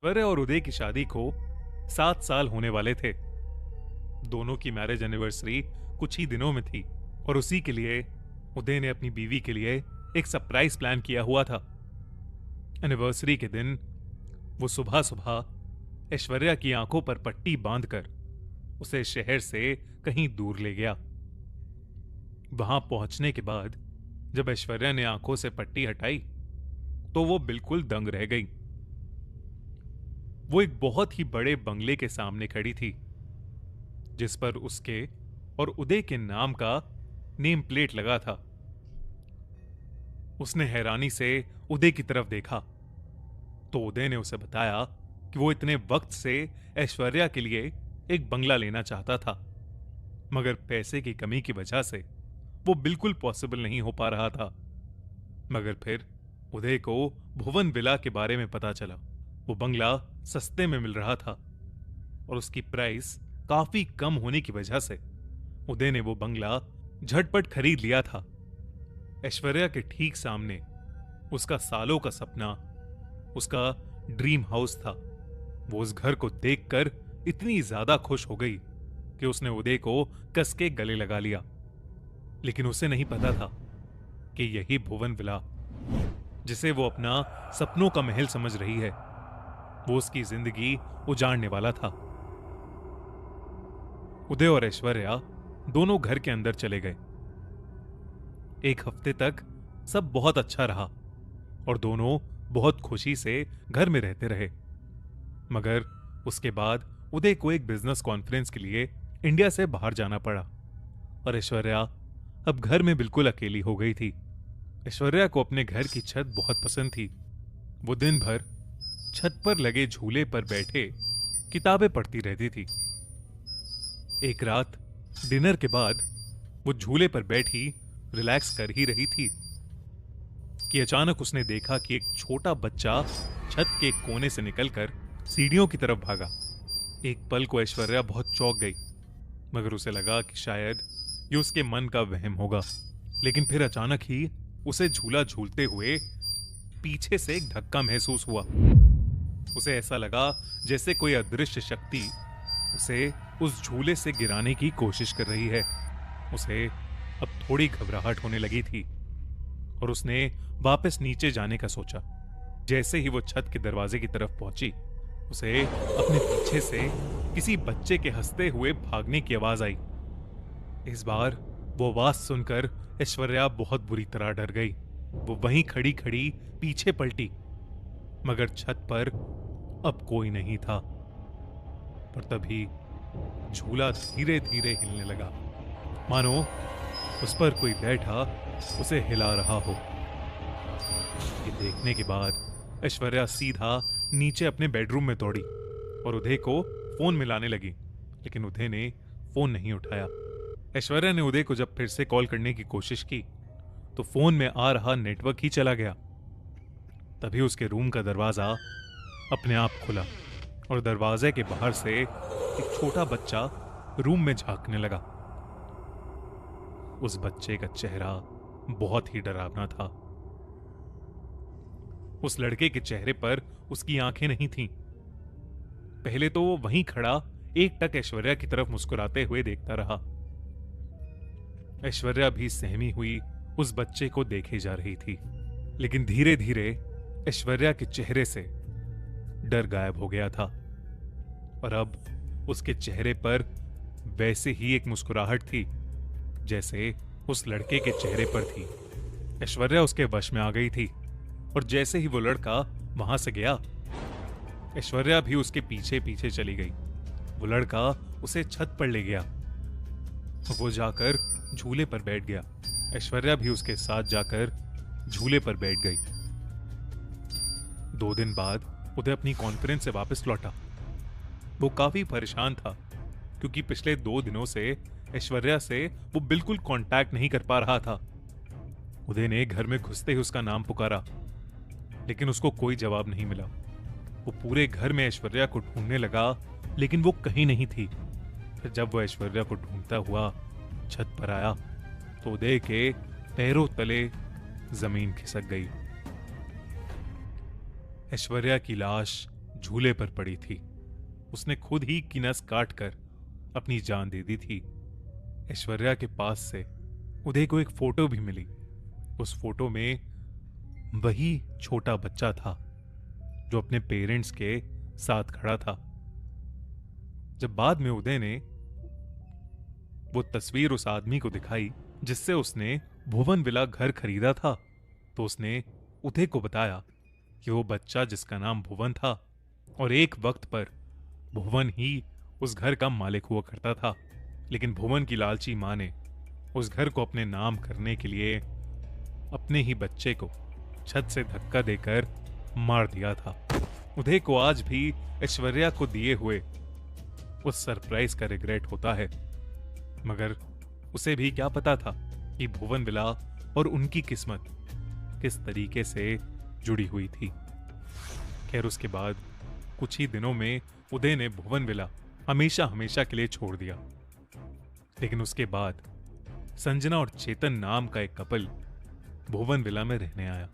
ऐश्वर्या और उदय की शादी को 7 साल होने वाले थे। दोनों की मैरिज एनिवर्सरी कुछ ही दिनों में थी और उसी के लिए उदय ने अपनी बीवी के लिए एक सरप्राइज प्लान किया हुआ था। एनिवर्सरी के दिन वो सुबह सुबह ऐश्वर्या की आंखों पर पट्टी बांधकर उसे शहर से कहीं दूर ले गया। वहां पहुंचने के बाद जब ऐश्वर्या ने आंखों से पट्टी हटाई तो वो बिल्कुल दंग रह गई। वो एक बहुत ही बड़े बंगले के सामने खड़ी थी जिस पर उसके और उदय के नाम का नेम प्लेट लगा था। उसने हैरानी से उदय की तरफ देखा तो उदय ने उसे बताया कि वो इतने वक्त से ऐश्वर्या के लिए एक बंगला लेना चाहता था, मगर पैसे की कमी की वजह से वो बिल्कुल पॉसिबल नहीं हो पा रहा था। मगर फिर उदय को भुवन विला के बारे में पता चला। वो बंगला सस्ते में मिल रहा था और उसकी प्राइस काफी कम होने की वजह से उदय ने वो बंगला झटपट खरीद लिया था। ऐश्वर्या के ठीक सामने उसका सालों का सपना, उसका ड्रीम हाउस था। वो उस घर को देखकर इतनी ज्यादा खुश हो गई कि उसने उदय को कस के गले लगा लिया। लेकिन उसे नहीं पता था कि यही भुवन विला, जिसे वो अपना सपनों का महल समझ रही है, वो उसकी जिंदगी उजाड़ने वाला था। उदय और ऐश्वर्या दोनों घर के अंदर चले गए। एक हफ्ते तक सब बहुत अच्छा रहा और दोनों बहुत खुशी से घर में रहते रहे। मगर उसके बाद उदय को एक बिजनेस कॉन्फ्रेंस के लिए इंडिया से बाहर जाना पड़ा और ऐश्वर्या अब घर में बिल्कुल अकेली हो गई थी। ऐश्वर्या को अपने घर की छत बहुत पसंद थी। वो दिन भर छत पर लगे झूले पर बैठे किताबें पढ़ती रहती थी। एक रात डिनर के बाद वो झूले पर बैठी रिलैक्स कर ही रही थी कि अचानक उसने देखा कि एक छोटा बच्चा छत के एक कोने से निकलकर सीढ़ियों की तरफ भागा। एक पल को ऐश्वर्या बहुत चौंक गई, मगर उसे लगा कि शायद ये उसके मन का वहम होगा। लेकिन फिर अचानक ही उसे झूला झूलते हुए पीछे से एक धक्का महसूस हुआ। उसे ऐसा लगा जैसे कोई अदृश्य शक्ति उसे उस झूले से गिराने की कोशिश कर रही है। उसे अब थोड़ी घबराहट होने लगी थी और उसने वापस नीचे जाने का सोचा। जैसे ही वो छत के दरवाजे की तरफ पहुंची, उसे अपने पीछे से किसी बच्चे के हंसते हुए भागने की आवाज आई। इस बार वो आवाज सुनकर ऐश्वर्या बहुत बुरी तरह डर गई। वो वहीं खड़ी खड़ी पीछे पलटी, मगर छत पर अब कोई नहीं था। पर तभी झूला धीरे धीरे हिलने लगा, मानो उस पर कोई बैठा उसे हिला रहा हो। ये देखने के बाद ऐश्वर्या सीधा नीचे अपने बेडरूम में दौड़ी और उदय को फोन मिलाने लगी, लेकिन उदय ने फोन नहीं उठाया। ऐश्वर्या ने उदय को जब फिर से कॉल करने की कोशिश की तो फोन में आ रहा नेटवर्क ही चला गया। तभी उसके रूम का दरवाजा अपने आप खुला और दरवाजे के बाहर से एक छोटा बच्चा रूम में झांकने लगा। उस बच्चे का चेहरा बहुत ही डरावना था। उस लड़के के चेहरे पर उसकी आंखें नहीं थीं। पहले तो वो वहीं खड़ा एकटक ऐश्वर्या की तरफ मुस्कुराते हुए देखता रहा। ऐश्वर्या भी सहमी हुई उस बच्चे को देखे जा रही थी, लेकिन धीरे धीरे ऐश्वर्या के चेहरे से डर गायब हो गया था और अब उसके चेहरे पर वैसे ही एक मुस्कुराहट थी जैसे उस लड़के के चेहरे पर थी। ऐश्वर्या उसके वश में आ गई थी और जैसे ही वो लड़का वहां से गया, ऐश्वर्या भी उसके पीछे पीछे चली गई। वो लड़का उसे छत पर ले गया। वो जाकर झूले पर बैठ गया। ऐश्वर्या भी उसके साथ जाकर झूले पर बैठ गई। 2 दिन बाद उदय अपनी कॉन्फ्रेंस से वापस लौटा। वो काफी परेशान था क्योंकि पिछले 2 दिनों से ऐश्वर्या से वो बिल्कुल कांटेक्ट नहीं कर पा रहा था। उदय ने घर में घुसते ही उसका नाम पुकारा, लेकिन उसको कोई जवाब नहीं मिला। वो पूरे घर में ऐश्वर्या को ढूंढने लगा, लेकिन वो कहीं नहीं थी। फिर जब वो ऐश्वर्या को ढूंढता हुआ छत पर आया तो उदय के पैरों तले जमीन खिसक गई। ऐश्वर्या की लाश झूले पर पड़ी थी। उसने खुद ही की नस काट कर अपनी जान दे दी थी। ऐश्वर्या के पास से उदय को एक फोटो भी मिली। उस फोटो में वही छोटा बच्चा था जो अपने पेरेंट्स के साथ खड़ा था। जब बाद में उदय ने वो तस्वीर उस आदमी को दिखाई जिससे उसने भुवन विला घर खरीदा था, तो उसने उदय को बताया कि वो बच्चा जिसका नाम भुवन था और एक वक्त पर भुवन ही उस घर का मालिक हुआ करता था, लेकिन भुवन की लालची मां ने उस घर को अपने नाम करने के लिए अपने ही बच्चे को छत से धक्का देकर मार दिया था। उदय को आज भी ऐश्वर्या को दिए हुए उस सरप्राइज का रिग्रेट होता है, मगर उसे भी क्या पता था कि भुवन विला और उनकी किस्मत किस तरीके से जुड़ी हुई थी। खैर, उसके बाद कुछ ही दिनों में उदय ने भुवन विला हमेशा हमेशा के लिए छोड़ दिया। लेकिन उसके बाद संजना और चेतन नाम का एक कपल भुवन विला में रहने आया।